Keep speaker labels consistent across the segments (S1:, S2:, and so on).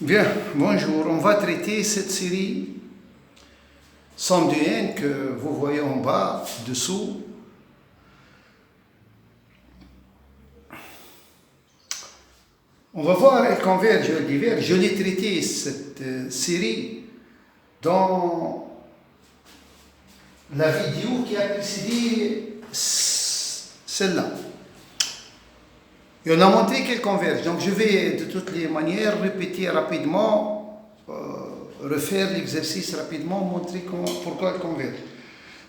S1: Bien, bonjour. On va traiter cette série somme de n que vous voyez en bas, dessous. On va voir elle converge, elle diverge. Je l'ai traité cette série dans la vidéo qui a précédé celle-là. Et on a montré qu'elle converge. Donc je vais de toutes les manières répéter rapidement, refaire l'exercice rapidement, montrer pourquoi elle converge.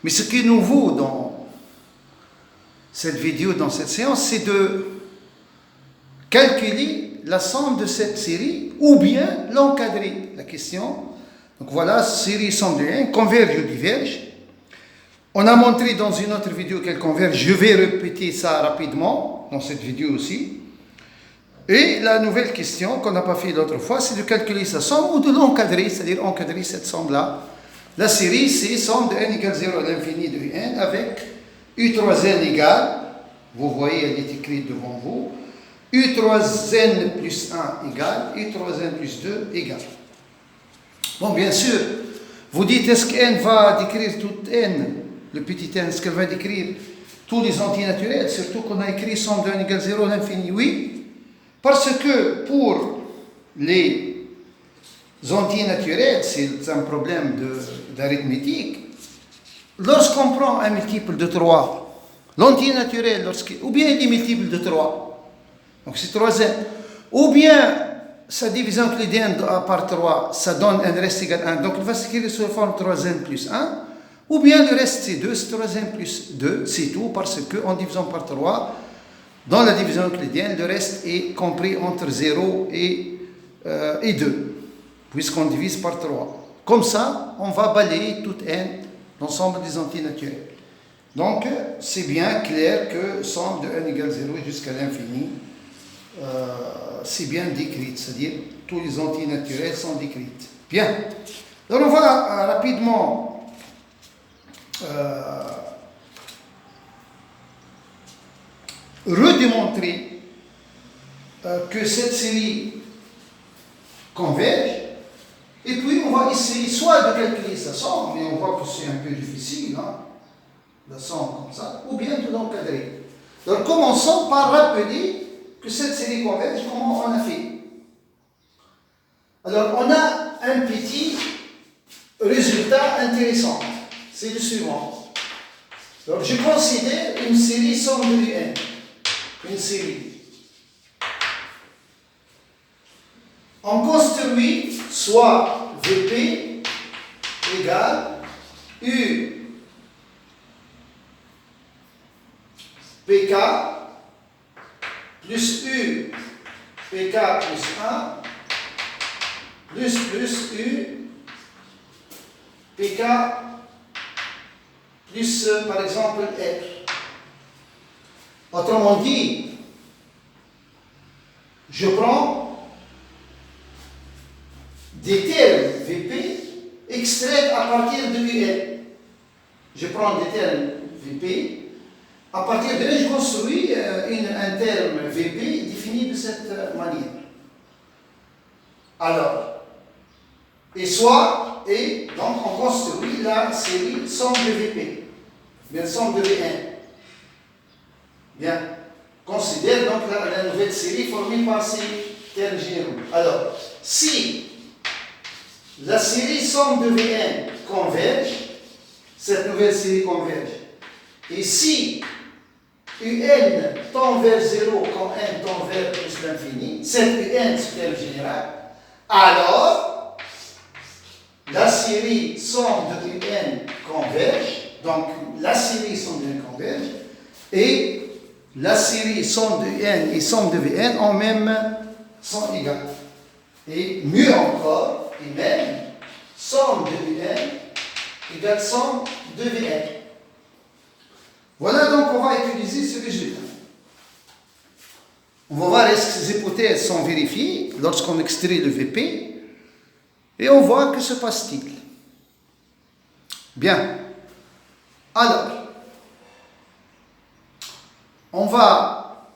S1: Mais ce qui est nouveau dans cette vidéo, dans cette séance, c'est de calculer la somme de cette série ou bien l'encadrer. La question, donc voilà, série somme de n, converge ou diverge. On a montré dans une autre vidéo qu'elle converge. Je vais répéter ça rapidement dans cette vidéo aussi. Et la nouvelle question qu'on n'a pas fait l'autre fois, c'est de calculer sa somme ou de l'encadrer, c'est-à-dire encadrer cette somme-là. La série, c'est somme de n égale 0 à l'infini de n avec u3n égale, vous voyez, elle est écrite devant vous, u3n plus 1 égale u3n plus 2 égale. Bon, bien sûr, vous dites, est-ce que n va décrire toute n, le petit n, est-ce qu'elle va décrire tous les antinaturels, surtout qu'on a écrit somme de n égale 0 à l'infini? Oui, parce que pour les antinaturels, c'est un problème d'arithmétique, lorsqu'on prend un multiple de 3, l'antinaturel, ou bien il est multiple de 3, donc c'est 3n, ou bien sa division euclidienne par 3, ça donne un reste égal à 1, donc il va s'écrire sous la forme 3n plus 1, ou bien le reste c'est 2, c'est 3n plus 2, c'est tout, parce qu'en divisant par 3, dans la division euclidienne, le reste est compris entre 0 et 2, puisqu'on divise par 3. Comme ça, on va balayer toute n, l'ensemble des antinaturels. Donc, c'est bien clair que somme de n égale 0 jusqu'à l'infini, c'est bien décrite, c'est-à-dire tous les antinaturels sont décrites. Bien. Alors, on va rapidement redémontrer que cette série converge, et puis on va essayer soit de calculer sa somme, mais on voit que c'est un peu difficile, hein, la somme comme ça, ou bien de l'encadrer. Alors commençons par rappeler que cette série converge, comment on a fait. Alors on a un petit résultat intéressant, c'est le suivant. Alors je considère une série somme de n. Une série. On construit soit Vp égale U Pk plus U Pk plus 1 plus U Pk plus par exemple R. Autrement dit, je prends des termes Vp extraits à partir de Un. Je prends des termes Vp, à partir de Un, je construis un terme Vp défini de cette manière. Alors, et donc on construit la série somme de Vp, bien somme de Vn. Bien, considère donc la nouvelle série formée par ces termes généraux. Alors, si la série somme de Vn converge, cette nouvelle série converge, et si Un tend vers 0 quand n tend vers plus l'infini, cette Un c'est terme général, alors la série somme de Un converge, donc la série somme de n converge, et la série somme de n et somme de Vn en même sont égales. Et mieux encore, et même, somme de Vn égale somme de Vn. Voilà donc on va utiliser ce résultat. On va voir est-ce que ces hypothèses sont vérifiées lorsqu'on extrait le Vp et on voit que se passe-t-il. Bien. Alors, on va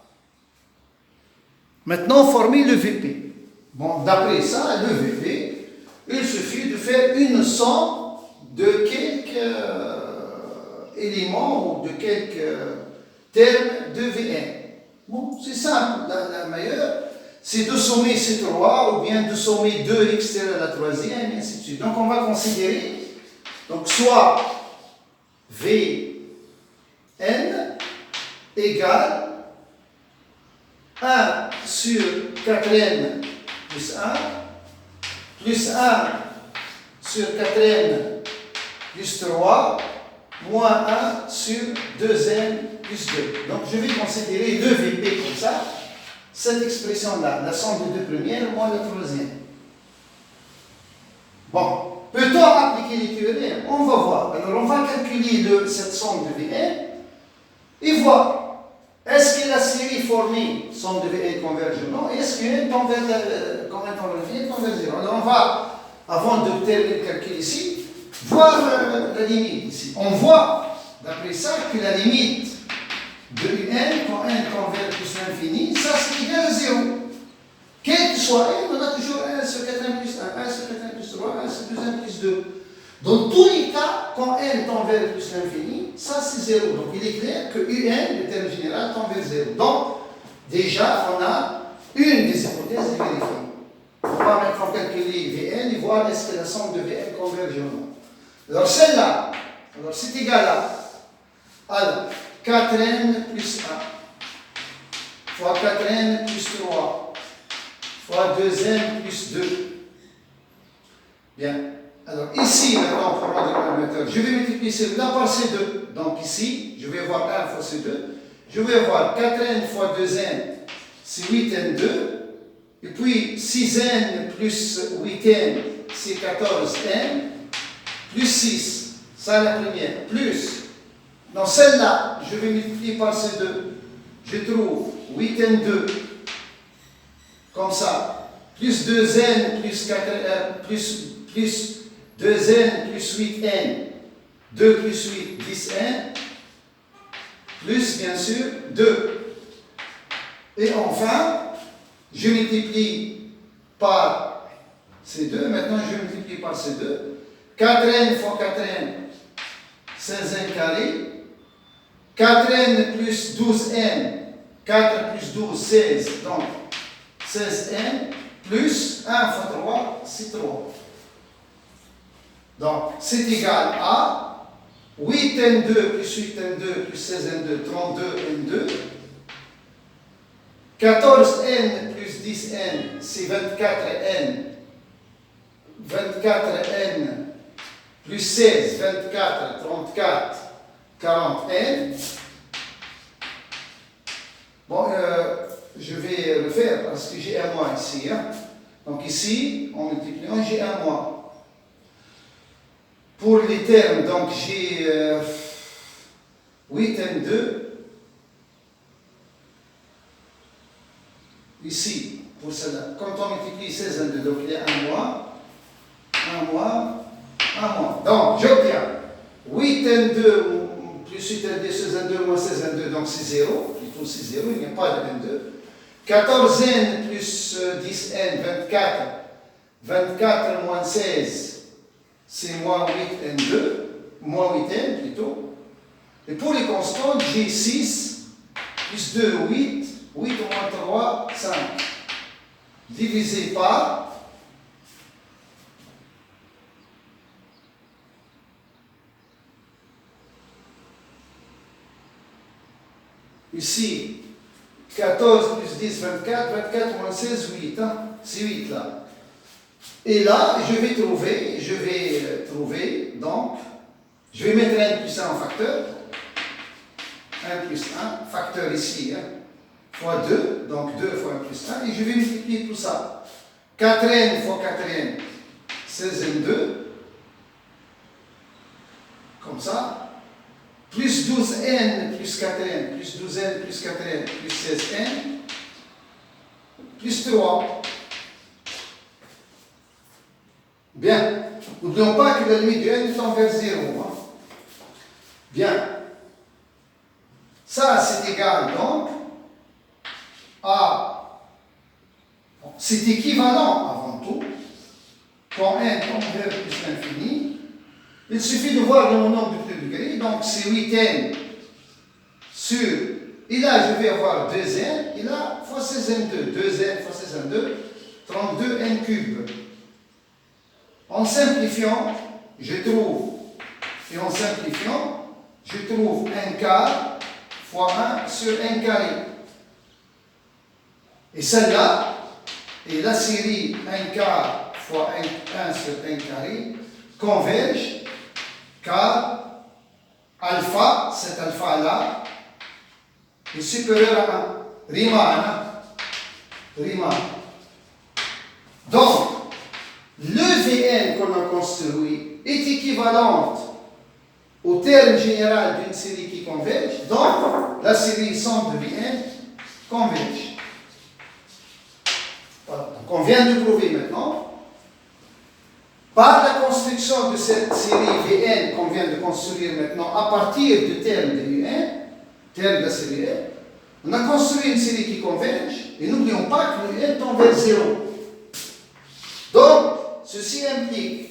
S1: maintenant former le Vp. Bon, d'après ça, le VP, il suffit de faire une somme de quelques éléments ou de quelques termes de Vn. Bon, c'est simple, la meilleure, c'est de sommer ces trois, ou bien de sommer 2x à la troisième, et ainsi de suite. Donc on va considérer, donc soit Vn égale 1 sur 4n plus 1, plus 1 sur 4n plus 3, moins 1 sur 2n plus 2. Donc je vais considérer le VP comme ça, cette expression-là, la somme des deux premières moins la troisième. Bon, peut-on appliquer les théorèmes? On va voir. Alors on va calculer cette somme de Vn et voir. Est-ce que la série formée, somme de Vn converge ou non? Est-ce que tend vers Vn converge 0? Alors on va, avant de terminer le calcul ici, voir la limite ici. On voit, d'après ça, que la limite de n, quand n converge plus l'infini, ça c'est égal à 0. Quel que soit n, on a toujours 1 sur 4n plus 1, 1 sur 4n plus 3, 1 sur 2n plus 2. Dans tous les cas, quand n tend vers plus l'infini, ça c'est 0. Donc il est clair que un, le terme général, tend vers 0. Donc, déjà, on a une des hypothèses vérifiées. On va maintenant calculer Vn et voir est-ce que la somme de Vn converge ou non. Alors celle-là, c'est égal à 4n plus 1 fois 4n plus 3 fois 2n plus 2. Bien. Alors ici, maintenant, pour rendre le dénominateur, je vais multiplier celui-là par C2. Donc ici, je vais avoir 1 fois C2. Je vais avoir 4n fois 2n, c'est 8n2. Et puis 6n plus 8n, c'est 14n. Plus 6, ça la première. Plus, dans celle-là, je vais multiplier par C2. Je trouve 8n2, comme ça. Plus 2n plus 4n, plus 2n plus 8n, 2 plus 8, 10n, plus bien sûr 2. Et enfin, je multiplie par C2, maintenant je multiplie par C2, 4n fois 4n, 16n carré, 4n plus 12n, 4 plus 12, 16, donc 16n, plus 1 fois 3, c'est 3. Donc, c'est égal à 8n2 plus 8n2 plus 16n2, 32n2. 14n plus 10n, c'est 24n. 24n plus 16, 24, 34, 40n. Bon, je vais le faire parce que j'ai un moins ici. Hein. Donc ici, en multipliant, j'ai un moins. Pour les termes, donc j'ai 8n2 ici, pour cela. Quand on multiplie 16n2, donc il y a un moins, un moins, un moins. Donc j'obtiens 8n2 plus 8n2, 16n2 moins 16n2, donc c'est 0, plutôt c'est 0, il n'y a pas de n2. 14n plus 10n, 24, 24 moins 16, c'est moins 8n2, moins 8n plutôt. Et pour les constantes, j'ai 6, plus 2, 8, 8 moins 3, 5. Divisé par ici, 14 plus 10, 24, 24 moins 16, 8. Hein? C'est 8 là. Et là, je vais trouver, donc, je vais mettre 1 plus 1 en facteur. 1 plus 1, facteur ici, hein, fois 2, donc 2 fois 1 plus 1, et je vais multiplier tout ça. 4n fois 4n, 16n2, comme ça, plus 12n plus 4n, plus 12n plus 4n, plus 16n, plus 3. Bien, n'oublions pas que la limite de n tend vers 0. Hein. Bien. Ça, c'est égal donc à c'est équivalent avant tout. Quand n tend vers plus l'infini, il suffit de voir le nombre de degrés. Donc c'est 8n sur, et là je vais avoir 2n, et là fois 16n2, 2n fois 16n2, 32n cube. En simplifiant, je trouve, et en simplifiant, je trouve 1 quart fois 1 sur 1 carré. Et celle-là, et la série 1 quart fois 1 sur 1 carré, converge, car alpha, cet alpha-là, est supérieur à 1. Riemann. Donc, le Vn qu'on a construit est équivalente au terme général d'une série qui converge, donc la série somme de Vn converge. Voilà. Donc on vient de prouver maintenant, par la construction de cette série Vn qu'on vient de construire maintenant, à partir du terme de Vn, terme de la série N, on a construit une série qui converge, et n'oublions pas que le N tend vers 0. Donc, ceci implique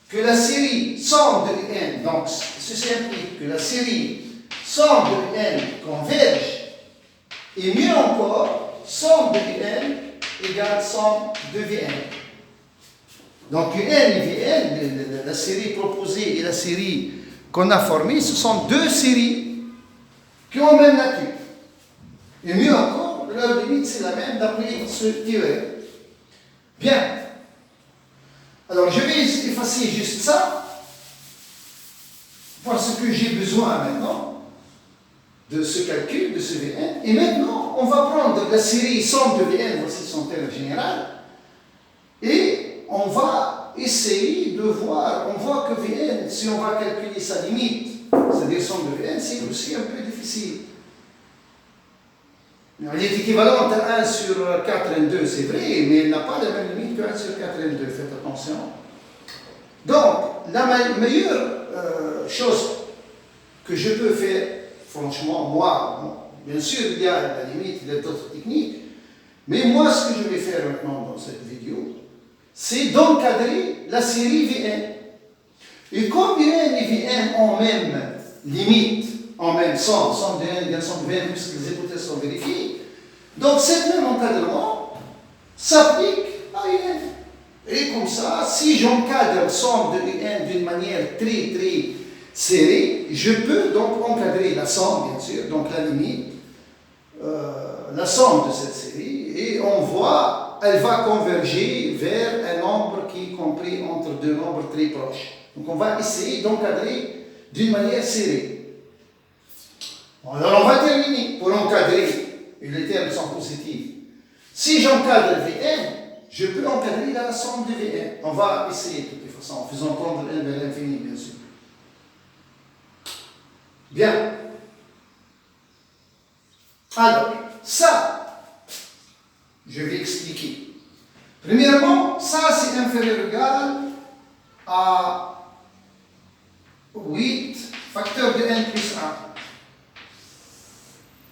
S1: que la série somme de n, donc ceci implique que la série somme de n converge, et mieux encore, somme de n égale somme de Vn. Donc n et Vn, la série proposée et la série qu'on a formée, ce sont deux séries qui ont la même nature. Et mieux encore, leur limite c'est la même d'après ce théorème. Bien. Alors, je vais effacer juste ça, parce que j'ai besoin maintenant de ce calcul, de ce Vn. Et maintenant, on va prendre la série somme de Vn, voici son terme général, et on va essayer de voir, on voit que Vn, si on va calculer sa limite, c'est-à-dire somme de Vn, c'est aussi un peu difficile. Elle est équivalente à 1 sur 4n2, c'est vrai, mais elle n'a pas la même limite que 1 sur 4n2, faites attention. Donc, la meilleure chose que je peux faire, franchement, moi, bon, bien sûr, il y a la limite, il y a d'autres techniques, mais moi, ce que je vais faire maintenant dans cette vidéo, c'est d'encadrer la série Vn. Et comme Vn et Vn ont même limite, en même somme de n égale somme de Vn, puisque les hypothèses sont vérifiées. Donc, cet même encadrement s'applique à n. Et comme ça, si j'encadre somme de n d'une manière très serrée, je peux donc encadrer la somme, bien sûr, donc la limite, la somme de cette série, et on voit, elle va converger vers un nombre qui est compris entre deux nombres très proches. Donc, on va essayer d'encadrer d'une manière serrée. Alors on va terminer pour encadrer, et les termes sont positifs. Si j'encadre Vn, je peux encadrer la somme de Vn. On va essayer de toute façon, en faisant tendre n vers l'infini, bien sûr. Bien. Alors, ça, je vais expliquer. Premièrement, ça c'est inférieur ou égal à 8 facteur de n plus 1.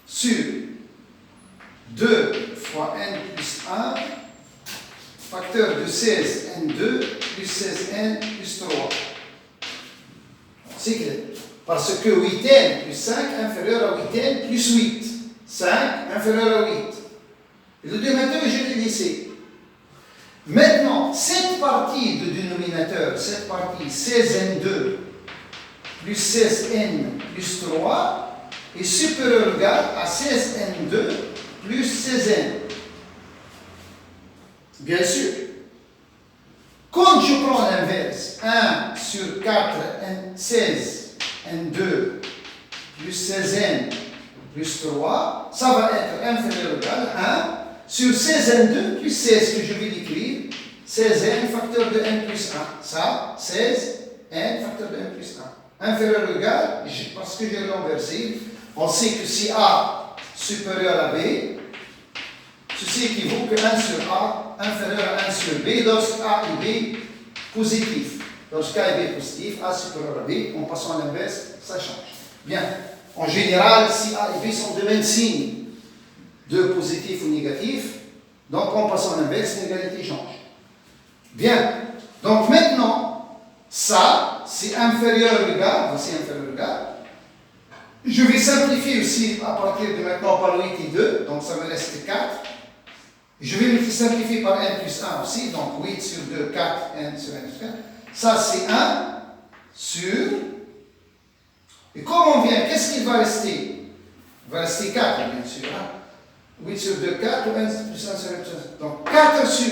S1: Sur 2 fois n plus 1, facteur de 16n2 plus 16n plus 3. C'est clair. Parce que 8n plus 5 inférieur à 8n plus 8. 5 inférieur à 8. Et le dénominateur, je l'ai laissé. Maintenant, cette partie de dénominateur, cette partie 16n2 plus 16n plus 3, est supérieur ou égal à 16n2 plus 16n. Bien sûr. Quand je prends l'inverse, 1 sur 4, 16n2 plus 16n plus 3, ça va être inférieur ou égal à 1 sur 16n2 plus 16, que je vais l'écrire, 16n facteur de n plus 1. Ça, 16n facteur de n plus 1. Inférieur ou égal, parce que j'ai renversé, on sait que si A supérieur à B, ceci équivaut que 1 sur A inférieur à 1 sur B lorsque A et B positif. Lorsque A et B positif, A supérieur à B, en passant à l'inverse, ça change. Bien. En général, si A et B sont de même signe, 2 positif ou négatif, Donc on passe en inverse, l'égalité change. Bien. Donc maintenant, ça, c'est inférieur ou égal. Voici inférieur ou égal. Je vais simplifier aussi à partir de maintenant par 8 et 2. Donc ça me reste 4. Je vais le simplifier par n plus 1 aussi. Donc 8 sur 2, 4, n sur n plus 4. Ça, c'est 1 sur... Et comme on vient, qu'est-ce qu'il va rester? Il va rester 4, bien sûr. Hein? 8 sur 2, 4, ou n plus 1 sur n plus 1. Donc 4 sur...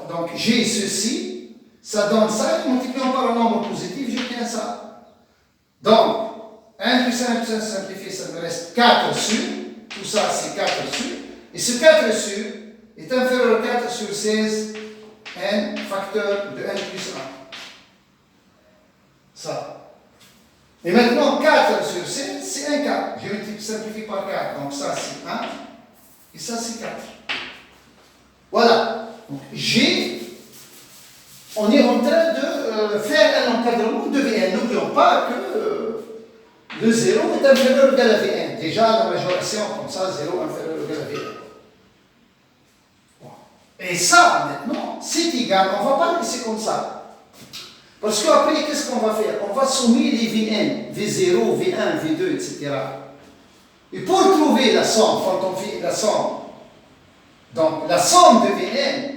S1: Donc j'ai ceci, ça donne ça, et multipliant par un nombre positif, j'obtiens ça. Donc, 1 plus 1 plus 1 simplifié, ça me reste 4 sur, tout ça c'est 4 sur, et ce 4 sur est inférieur à 4 sur 16, n facteur de n plus 1. Ça. Et maintenant, 4 sur 16, c'est 1 quart. Je simplifie par 4, donc ça c'est 1, et ça c'est 4. Voilà. Donc, on est en train de faire un encadrement de Vn. N'oublions pas que le 0 est inférieur ou égal à Vn. Déjà, la majoration, comme ça, 0 inférieur ou égal à Vn. Et ça, maintenant, c'est égal. On ne va pas le laisser comme ça. Parce qu'après, qu'est-ce qu'on va faire? On va soumettre les Vn, V0, V1, V2, etc. Et pour trouver la somme, quand on fait la somme, donc la somme de Vn,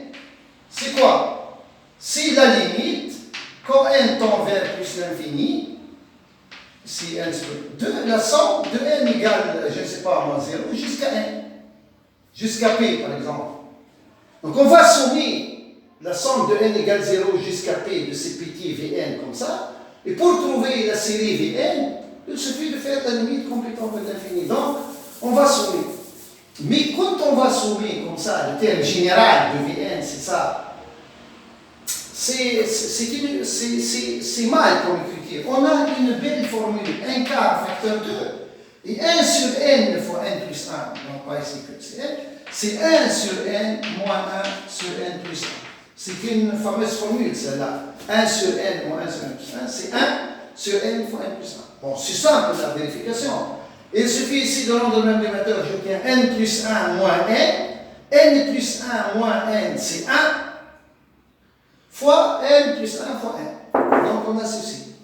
S1: c'est quoi? C'est la limite, quand n tend vers plus l'infini, si n sur 2, la somme de n égale, je ne sais pas, moins 0, jusqu'à n. Jusqu'à p, par exemple. Donc on va sommer la somme de n égale 0 jusqu'à p de ces petits Vn comme ça. Et pour trouver la série Vn, il suffit de faire la limite complétant vers l'infini. Donc, on va sommer. Mais quand on va sommer comme ça, le terme général de Vn, c'est ça, c'est mal comme écriture. On a une belle formule, 1 quart facteur 2, et 1 sur n fois n plus 1, donc pas ici que c'est n, c'est 1 sur n moins 1 sur n plus 1. C'est une fameuse formule, celle-là. 1 sur n moins 1 sur n plus 1, c'est 1 sur n fois n plus 1. Bon, c'est simple la vérification. Il suffit ici de rendre le même dénominateur, j'obtiens n plus 1 moins n plus 1 moins n, c'est 1, fois n plus 1 fois n. Donc on a ceci.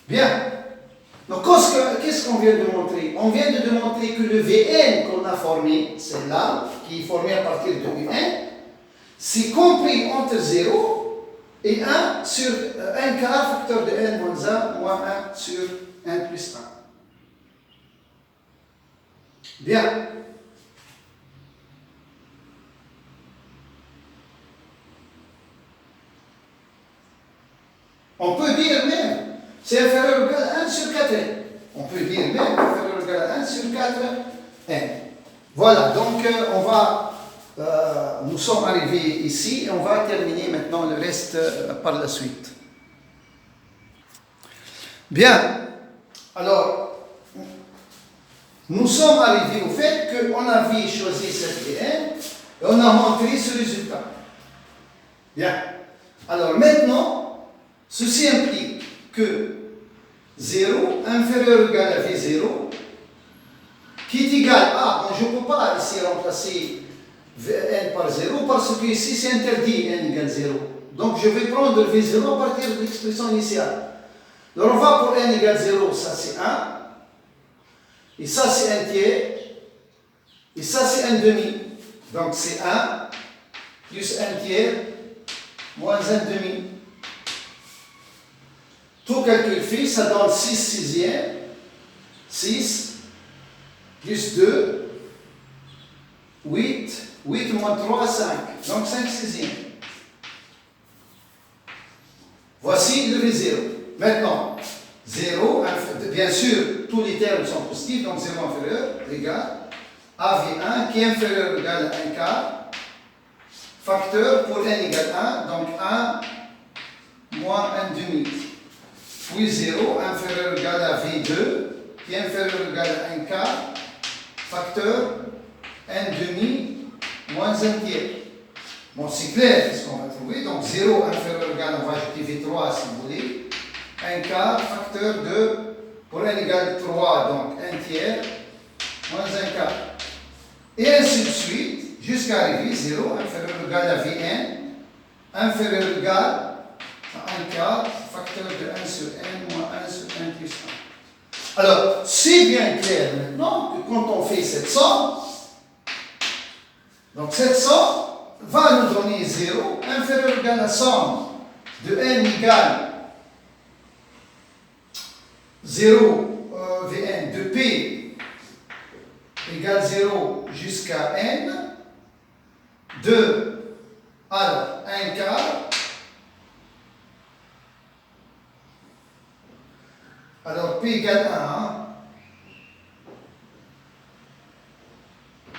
S1: Bien. Donc qu'est-ce qu'on vient de montrer? On vient de démontrer que le Vn qu'on a formé, c'est là, qui est formé à partir de Un, c'est compris entre 0 et 1 sur 1 quart facteur de n moins 1 moins 1 sur n plus 1. Bien. On peut dire même, c'est inférieur ou égal à 1 sur 4n. On peut dire même inférieur ou égal à 1 sur 4n. Voilà, donc nous sommes arrivés ici et on va terminer maintenant le reste par la suite. Bien, alors, nous sommes arrivés au fait qu'on avait choisi cette Vn et on a montré ce résultat. Bien, alors maintenant, ceci implique que 0 inférieur ou égal à V0 qui est égal à, bon, je ne peux pas ici remplacer n par 0 parce que ici c'est interdit n égale 0. Donc je vais prendre V0 à partir de l'expression initiale. Alors on va pour n égale 0, ça c'est 1, et ça c'est 1 tiers, et ça c'est 1 demi. Donc c'est 1 plus 1 tiers moins 1 demi. Tout calcul fait, ça donne 6 sixièmes, 6 plus 2, 8, 8 moins 3, 5. Donc 5 sixièmes. Voici le V0. Maintenant, 0, bien sûr, tous les termes sont positifs, donc 0 inférieur, égal à V1 qui est inférieur ou égal à 1 quart, facteur pour n égale 1, donc 1 moins 1 demi. Puis 0 inférieur ou égal à V2 qui est inférieur ou égal à 1 quart, facteur n demi moins 1 tiers. Bon, c'est clair ce qu'on va trouver. Donc 0 inférieur ou égal, on va ajouter V3 si vous voulez. 1 quart, facteur de, pour n égale 3, donc 1 tiers, moins 1 quart. Et ainsi de suite. jusqu'à arriver 0 inférieur ou égal à Vn, inférieur ou égal à 1 quart, facteur de 1 sur n moins 1 sur n plus 1. Alors, c'est bien clair maintenant que quand on fait cette somme, donc cette somme va nous donner 0, inférieur ou égal à la somme de n égale 0 Vn de P égale 0 jusqu'à n, de alors 1 quart, alors P égale 1, hein?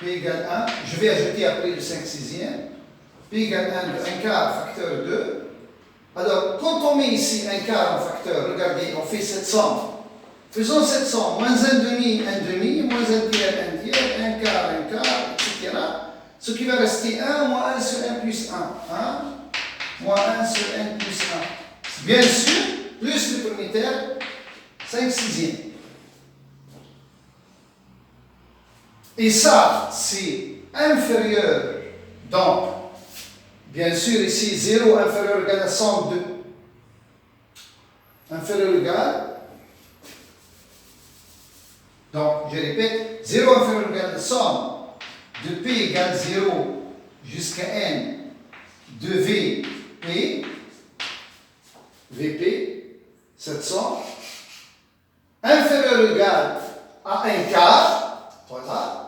S1: P égale 1, je vais ajouter après le 5 sixième, P égale 1 de 1 quart facteur 2. Alors, quand on met ici 1 quart en facteur, regardez, on fait cette somme. Faisons cette somme, moins 1 demi, moins 1 tiers, 1 quart, etc. Ce qui va rester 1 moins 1 sur n plus 1. 1 moins 1 sur n plus 1. Bien sûr, plus le premier terme, 5 sixièmes. Et ça, c'est inférieur. Donc, bien sûr, ici, 0 inférieur ou égal à 102. Inférieur ou égal. Donc, je répète, 0 inférieur ou égal à la somme de P égale 0 jusqu'à n de Vp, Vp, cette somme, inférieur ou égal à 1 quart, voilà.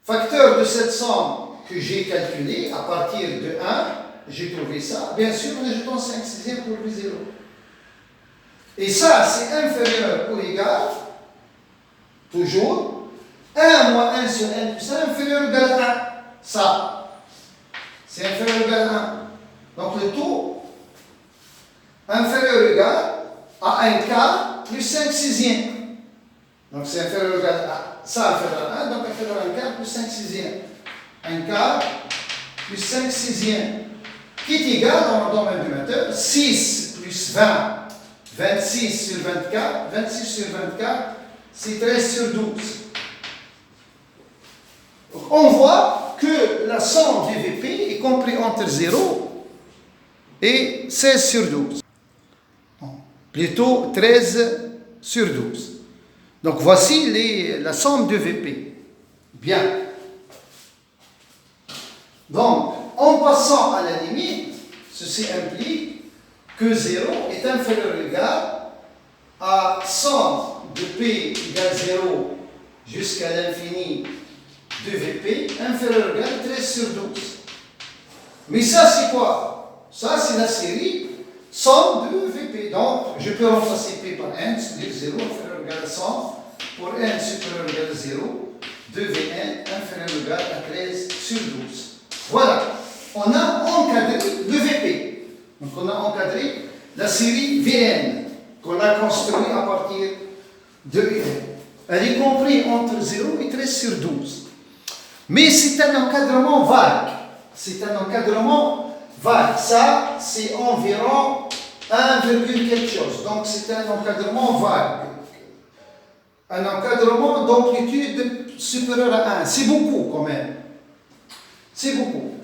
S1: Facteur de cette somme que j'ai calculé à partir de 1, j'ai trouvé ça, bien sûr en ajoutant 5 sixièmes pour le 0. Et ça, c'est inférieur ou égal, toujours, 1 moins 1 sur n plus 1 inférieur ou égal à 1. Ça, c'est inférieur ou égal à 1. Donc le taux, inférieur ou égal à 1 quart plus 5 sixièmes. Donc c'est inférieur ou égal à ça, inférieur à 1, donc inférieur à 1 quart plus 5 sixièmes. 1 quart plus 5 sixièmes, qui est égal dans le dénominateur 6 plus 20, 26 sur 24, 26 sur 24, c'est 13 sur 12. Donc on voit que la somme du Vp est comprise entre 0 et 16 sur 12. Plutôt 13 sur 12. Donc voici la somme de Vp. Bien. Donc, en passant à la limite, ceci implique que 0 est inférieur ou égal à somme de P égale 0 jusqu'à l'infini de Vp inférieur ou égal à 13 sur 12. Mais ça, c'est quoi? Ça, c'est la série somme de Vp. Donc, je peux remplacer P par n, c'est-à-dire 0 inférieur ou égal à 100 pour n supérieur ou égal à 0 de Vn inférieur ou égal à 13 sur 12. Voilà, on a encadré le Vp. Donc on a encadré la série Vn qu'on a construite à partir de Vn. Elle est comprise entre 0 et 13 sur 12. Mais c'est un encadrement vague. C'est un encadrement vague. Ça, c'est environ 1, quelque chose. Donc c'est un encadrement vague. Un encadrement d'amplitude supérieure à 1. C'est beaucoup quand même. C'est beaucoup.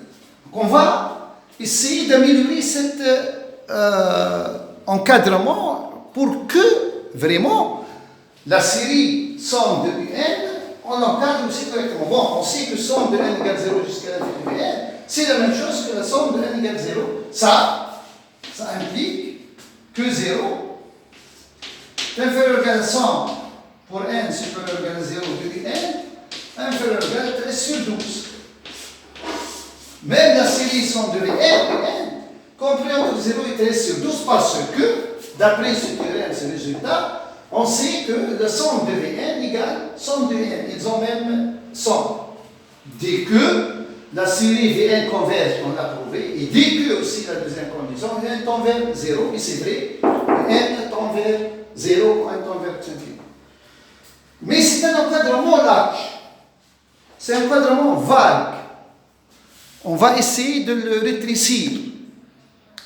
S1: Donc on va essayer d'améliorer cet encadrement pour que vraiment la série somme de Vn, on l'encadre aussi correctement. Bon, on sait que somme de n égale 0 jusqu'à l'infini de Vn, c'est la même chose que la somme de n égale 0. Ça implique que 0 est inférieur ou égal à 100 pour n supérieur ou égal à 0 de Vn, inférieur ou égal à 13 sur 12. Même la série somme de Vn compris entre 0 et 13 sur 12 parce que, d'après ce théorème, ce résultat, on sait que la somme de Vn égale somme de Vn. Ils ont même somme. Dès que la série Vn converge, on l'a prouvé, et dès que aussi la deuxième condition, Vn tend vers 0, et c'est vrai, Vn tend vers 0, N tend vers l'infini. Mais c'est un encadrement large. C'est un encadrement vague. On va essayer de le rétrécir,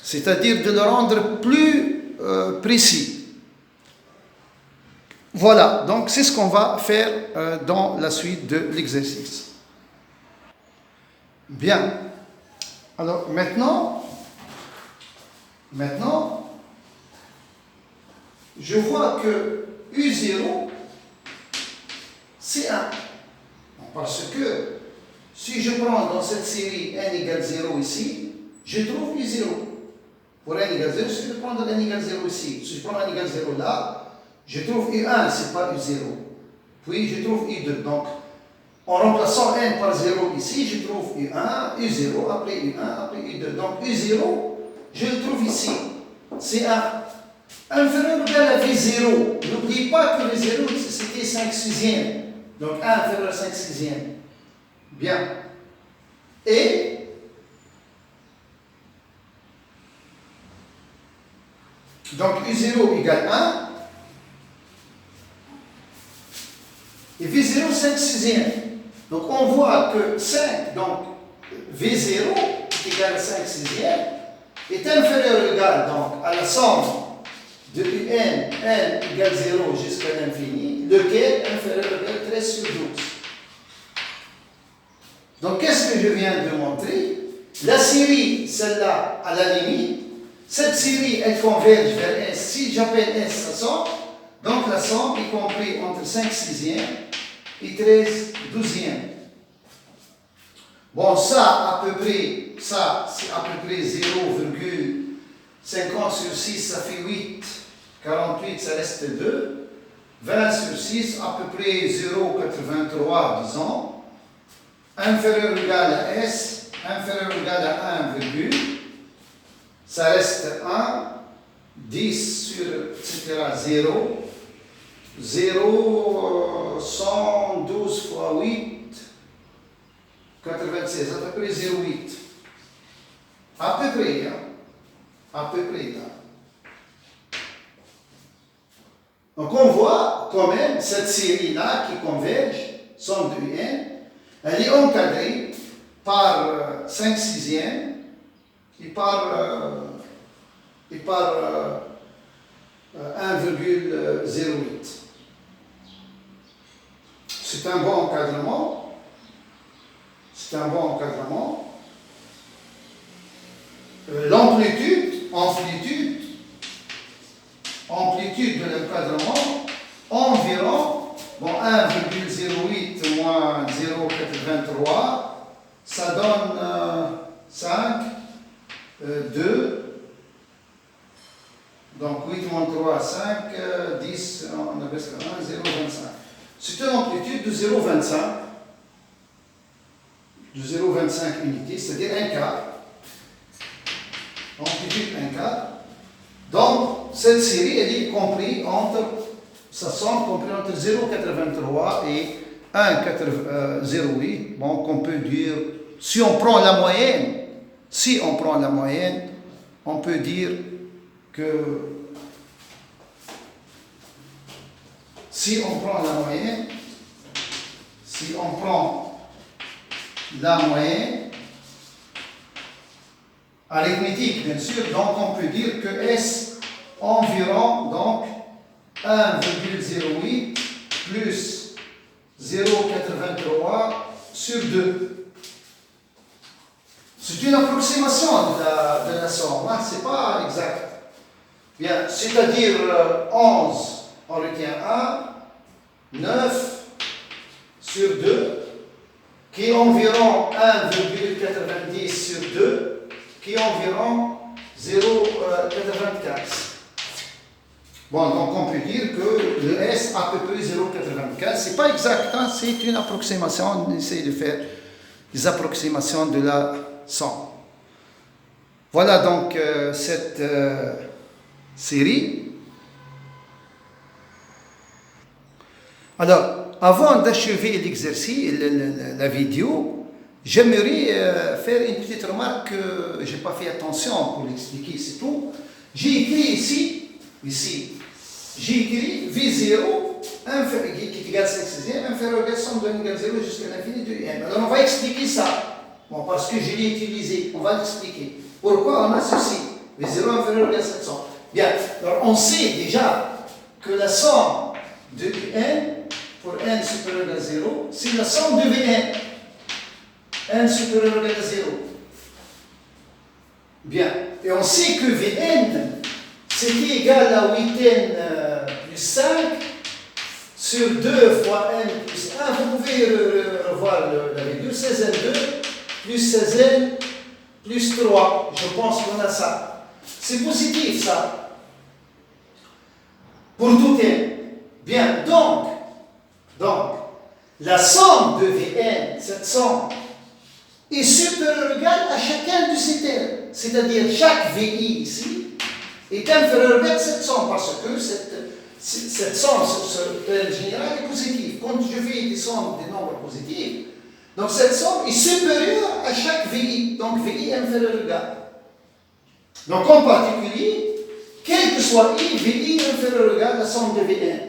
S1: c'est-à-dire de le rendre plus précis. Voilà, donc c'est ce qu'on va faire dans la suite de l'exercice. Bien. Alors maintenant, je vois que U0, c'est 1. Parce que si je prends dans cette série n égale 0 ici, je trouve U0. Pour n égale 0, si je prends n égale 0 ici, si je prends n égale 0 là, je trouve U1, c'est pas U0. Puis je trouve U2. Donc, en remplaçant n par 0 ici, je trouve U1, U0, après U1, après U2. Donc U0, je le trouve ici. C'est 1. Inférieur ou égal à V0. N'oubliez pas que V0, c'était 5 sixièmes. Donc 1 inférieur à 5 sixièmes. Bien. Et donc U0 égale 1. Et V0, 5 sixièmes. Donc on voit que 5, donc V0 est égal à 5 sixièmes, est inférieur ou égal donc, à la somme de n égale 0 jusqu'à l'infini, lequel est inférieur ou égal à 13 sur 12. Donc qu'est-ce que je viens de montrer? La série, celle-là, à la limite, cette série, elle converge vers S. Si j'appelle S la somme, donc la somme est comprise entre 5 sixièmes et 13 douzièmes. Bon, ça, à peu près, ça, c'est à peu près 0,50 sur 6, ça fait 8. 48, ça reste 2. 20 sur 6, à peu près 0,83, disons. Inférieur ou égal à S, inférieur ou égal à 1, ça reste 1. 10 sur, etc., 0. 0, 112 fois 8, 96, à peu près 0,8. À peu près, hein? À peu près, là. Donc on voit quand même cette série-là qui converge, somme de n, elle est encadrée par 5 sixièmes et par 1,08. C'est un bon encadrement. C'est un bon encadrement. L'amplitude de l'encadrement, environ, bon, 1,08 moins 0,83, ça donne 5, 2, donc 8 moins 3, 5, 10, on a presque 1, 0,25. C'est une amplitude de 0,25 unités, c'est-à-dire un quart. Amplitude 1 quart. Donc, cette série, elle est comprise entre, ça semble compris entre 0,83 et 1,08. Bon, qu'on peut dire, si on prend la moyenne, on peut dire que si on prend la moyenne, arithmétique bien sûr, donc on peut dire que S environ donc 1,08 plus 0,83 sur 2. C'est une approximation de la somme, hein? Ce n'est pas exact. Bien, c'est-à-dire 11, on retient 1, 9 sur 2, qui est environ 1,90 sur 2, qui est environ 0,94. Bon, donc on peut dire que le S a à peu près 0,94. Ce n'est pas exact, hein? C'est une approximation. On essaie de faire des approximations de la somme. Voilà donc cette série. Alors, avant d'achever l'exercice, la vidéo, j'aimerais faire une petite remarque que je n'ai pas fait attention pour l'expliquer, c'est tout. J'ai écrit ici, j'ai écrit V0 qui est égal à 5 sixièmes, inférieur à somme de n égale 0 jusqu'à l'infini de n. Alors on va expliquer ça. Bon, parce que je l'ai utilisé, on va l'expliquer. Pourquoi on a ceci? V0 inférieur à 700. Bien, alors on sait déjà que la somme de n pour n supérieur à 0, c'est la somme de Vn. n supérieur ou égal à 0. Bien. Et on sait que Vn, c'est égal à 8n plus 5 sur 2 fois n plus 1. Vous pouvez revoir la virgule. 16n2 plus 16n plus 3. Je pense qu'on a ça. C'est positif, ça. Pour tout n. Bien. Donc, la somme de Vn, cette somme, est supérieure ou égale à chacun de ces termes. C'est-à-dire chaque VI ici est inférieur ou égal à cette somme, parce que cette somme sur ce terme général est positive. Quand je fais des sommes des nombres positifs, donc cette somme est supérieure à chaque VI. Donc VI inférieur ou égal. Donc en particulier, quel que soit I, VI inférieur ou égal à la somme de Vn.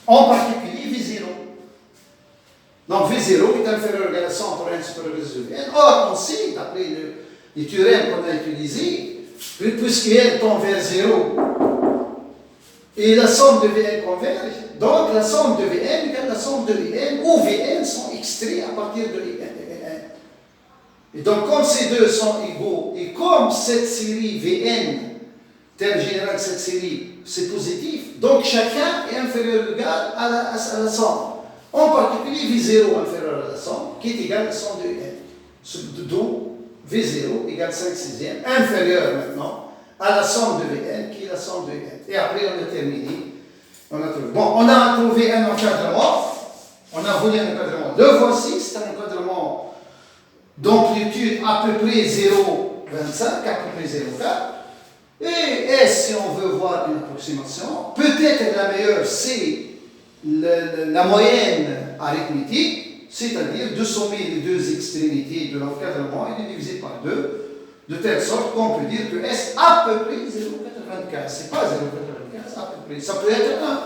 S1: En particulier V0. Donc V0 est inférieur ou égal à 100 pour n supérieur à Vn. Or, on sait, d'après les théorèmes qu'on a utilisés, que puisque n tend vers 0 et la somme de Vn converge, donc la somme de Vn égale la somme de Vn, où Vn sont extraits à partir de Vn. Et donc, comme ces deux sont égaux, et comme cette série Vn, terme général de cette série, c'est positif, donc chacun est inférieur ou égal à la somme. En particulier, V0 inférieur à la somme, qui est égal à la somme de Vn. Donc, V0 égale 5 sixièmes, inférieur maintenant à la somme de Vn, qui est la somme de Vn. Et après, on a terminé. On a trouvé un encadrement. On a voulu un encadrement. Le voici, c'est un encadrement d'amplitude à peu près 0,25, à peu près 0,4. Et S, si on veut voir une approximation, peut-être la meilleure, c'est la moyenne arithmétique, c'est-à-dire de sommer les deux extrémités de l'encadrement et de diviser par 2, de telle sorte qu'on peut dire que S à peu près 0,95. C'est pas 0,95, à peu près. Ça peut être 1.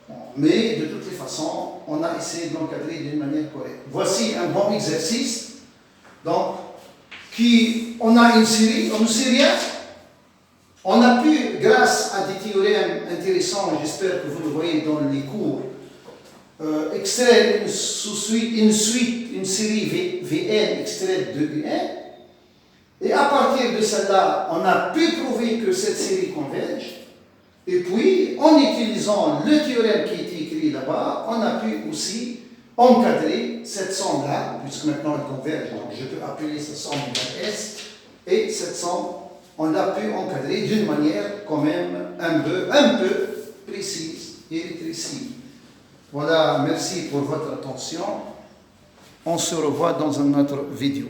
S1: Bon, mais de toutes les façons, on a essayé de l'encadrer d'une manière correcte. Voici un bon exercice. Donc, on a une série, on ne sait rien. On a pu, grâce à des théorèmes intéressants, j'espère que vous le voyez dans les cours, extraire une série Vn extraite de Vn. Et à partir de celle-là, on a pu prouver que cette série converge. Et puis, en utilisant le théorème qui est écrit là-bas, on a pu aussi encadrer cette somme-là, puisque maintenant elle converge, donc je peux appeler cette somme S, et cette somme, on l'a pu encadrer d'une manière quand même un peu précise et rétrécie. Voilà, merci pour votre attention. On se revoit dans une autre vidéo.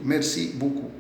S1: Merci beaucoup.